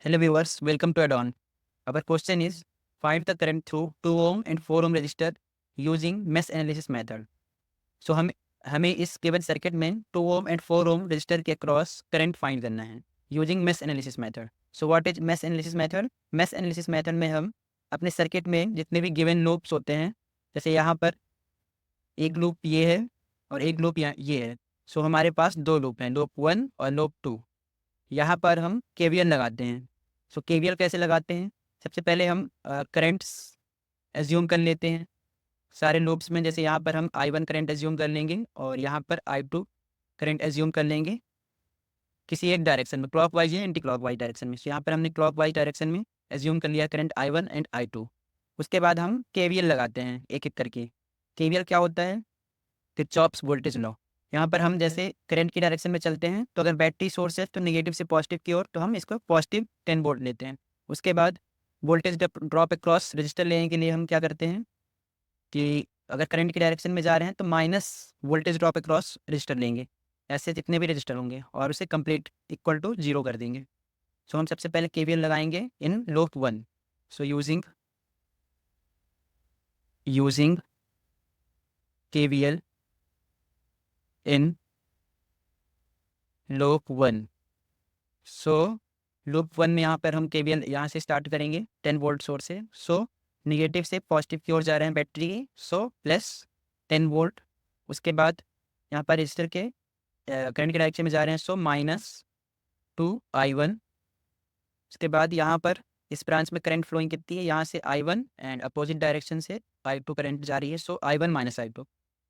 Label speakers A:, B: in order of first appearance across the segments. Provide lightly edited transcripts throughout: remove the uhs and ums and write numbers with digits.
A: Hello viewers, welcome to Add-on. Our question is find the current through 2 ohm and 4 ohm resistor using mesh analysis method. So हमें इस given circuit में 2 ohm and 4 ohm resistor के across current find करना है using mesh analysis method. So what is mesh analysis method? Mesh analysis method में हम अपने circuit में जितने भी गिवन लूप्स होते हैं, जैसे यहाँ पर एक लूप ये है और एक लूप ये है. सो हमारे पास दो लूप हैं, लूप 1 और लूप 2. यहाँ पर हम केवीएल लगाते हैं. सो केवीएल कैसे लगाते हैं? सबसे पहले हम करंट्स एज्यूम कर लेते हैं सारे लूप्स में. जैसे यहाँ पर हम I1 करंट एज्यूम कर लेंगे और यहाँ पर I2 करंट एज्यूम कर लेंगे किसी एक डायरेक्शन में, क्लॉकवाइज या एंटी क्लॉकवाइज डायरेक्शन में. सो यहाँ पर हमने क्लॉकवाइज डायरेक्शन में एज्यूम कर लिया करंट I1 एंड I2. उसके बाद हम केवीएल लगाते हैं एक एक करके. केवीएल क्या होता है? Kirchhoff's voltage law. यहाँ पर हम जैसे करंट की डायरेक्शन में चलते हैं तो अगर बैटरी सोर्स है तो नेगेटिव से पॉजिटिव की ओर, तो हम इसको पॉजिटिव 10 वोल्ट लेते हैं. उसके बाद वोल्टेज ड्रॉप अक्रॉस रजिस्टर लेने के लिए हम क्या करते हैं कि अगर करंट की डायरेक्शन में जा रहे हैं तो minus voltage drop across register लेंगे. ऐसे जितने भी रजिस्टर होंगे और उसे कंप्लीट इक्वल टू 0 कर देंगे. सो हम सबसे पहले केवीएल लगाएंगे in loop 1. So using KVL in loop 1. So loop 1 में यहाँ पर हम केवीएल यहाँ से स्टार्ट करेंगे 10 वोल्ट सोर्स से. सो निगेटिव से पॉजिटिव की ओर जा रहे हैं बैटरी की, सो प्लस 10 वोल्ट. उसके बाद यहाँ पर रजिस्टर के करंट के डायरेक्शन में जा रहे हैं, सो -2I1. उसके बाद यहाँ पर इस ब्रांच में करंट फ्लोइंग कितनी है, यहाँ से I1 एंड अपोजिट डायरेक्शन से I2 करंट जा रही है, सो I1 माइनस I2.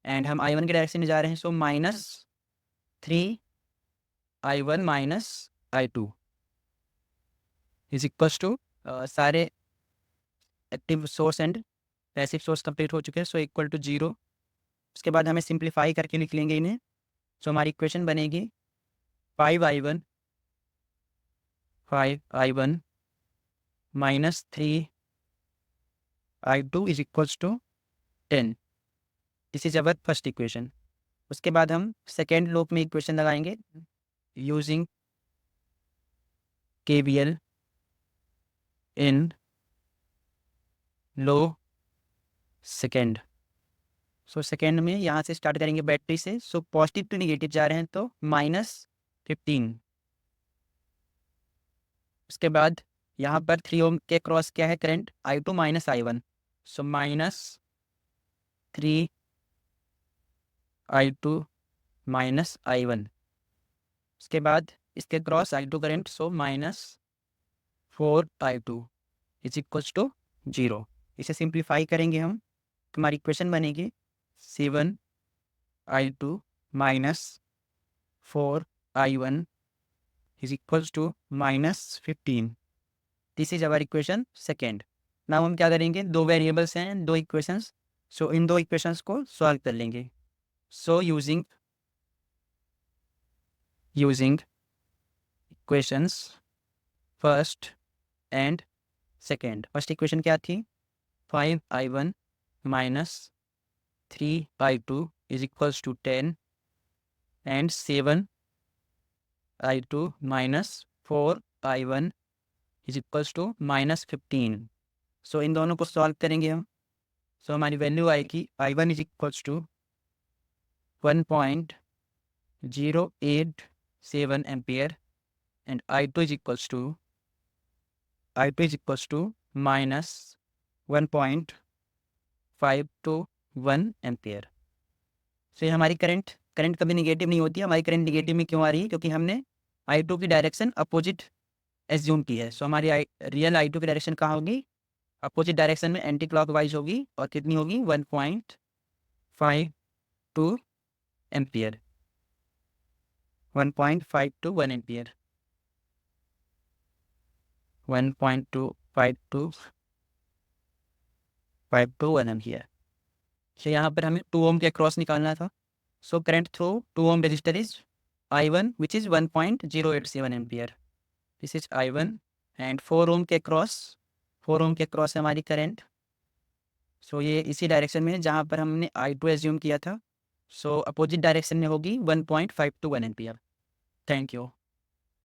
A: एंड हम I1 के डायरेक्शन में जा रहे हैं, so -3I1 minus I2 is equals to सारे active source and passive source complete हो चुके हैं, सो इक्वल टू 0. उसके बाद हमें सिंप्लीफाई करके लिख लेंगे इन्हें. सो हमारी इक्वेशन बनेगी 5I1 minus 3I2 is equals to 10. This is our first equation. उसके बाद हम सेकेंड लूप में इक्वेशन लगाएंगे using KVL in low second. So second में यहाँ से स्टार्ट करेंगे बैटरी से. सो पॉजिटिव टू निगेटिव जा रहे हैं तो -15. उसके बाद यहाँ पर 3 ओम के क्रॉस क्या है करंट, I2 माइनस I1. सो -3I2 माइनस I1. उसके बाद इसके cross I2 current, so -4I2 is equals to 0. इसे सिंप्लीफाई करेंगे हम, हमारी इक्वेशन बनेगी 7I2 minus 4I1 is equals to -15. This is our equation second. Now हम क्या करेंगे, दो वेरिएबल्स हैं, दो इक्वेशंस. सो इन दो इक्वेशंस को सॉल्व कर लेंगे. So using equations first and second. First equation क्या थी, 5I1 minus 3I2 is equals to 10 and 7I2 minus 4I1 is equals to -15. So इन दोनों को सॉल्व करेंगे हम. सो हमारी वैल्यू आएगी I1 is equals to 1.087 ampere and I2 is equals to -1.521 ampere. So ये हमारी करंट कभी निगेटिव नहीं होती है. हमारी करंट निगेटिव में क्यों आ रही है, क्योंकि हमने I2 की डायरेक्शन अपोजिट एज्यूम की है. सो हमारी रियल I2 की डायरेक्शन कहाँ होगी, अपोजिट डायरेक्शन में एंटी क्लॉकवाइज होगी. और कितनी होगी, 1.521 एम्पियर. 1.521 ampere, 1.2521 ampere. सो यहाँ पर हमें 2 ओम के अक्रॉस निकालना था. So current through 2 ohm register is I1 which is 1.087 ampere. This is I1 and 4 ohm के क्रॉस है हमारी करंट. सो ये इसी डायरेक्शन में है जहाँ पर हमने I2 एज्यूम किया था. सो अपोजिट डायरेक्शन में होगी 1.521 एम्पियर. Thank you.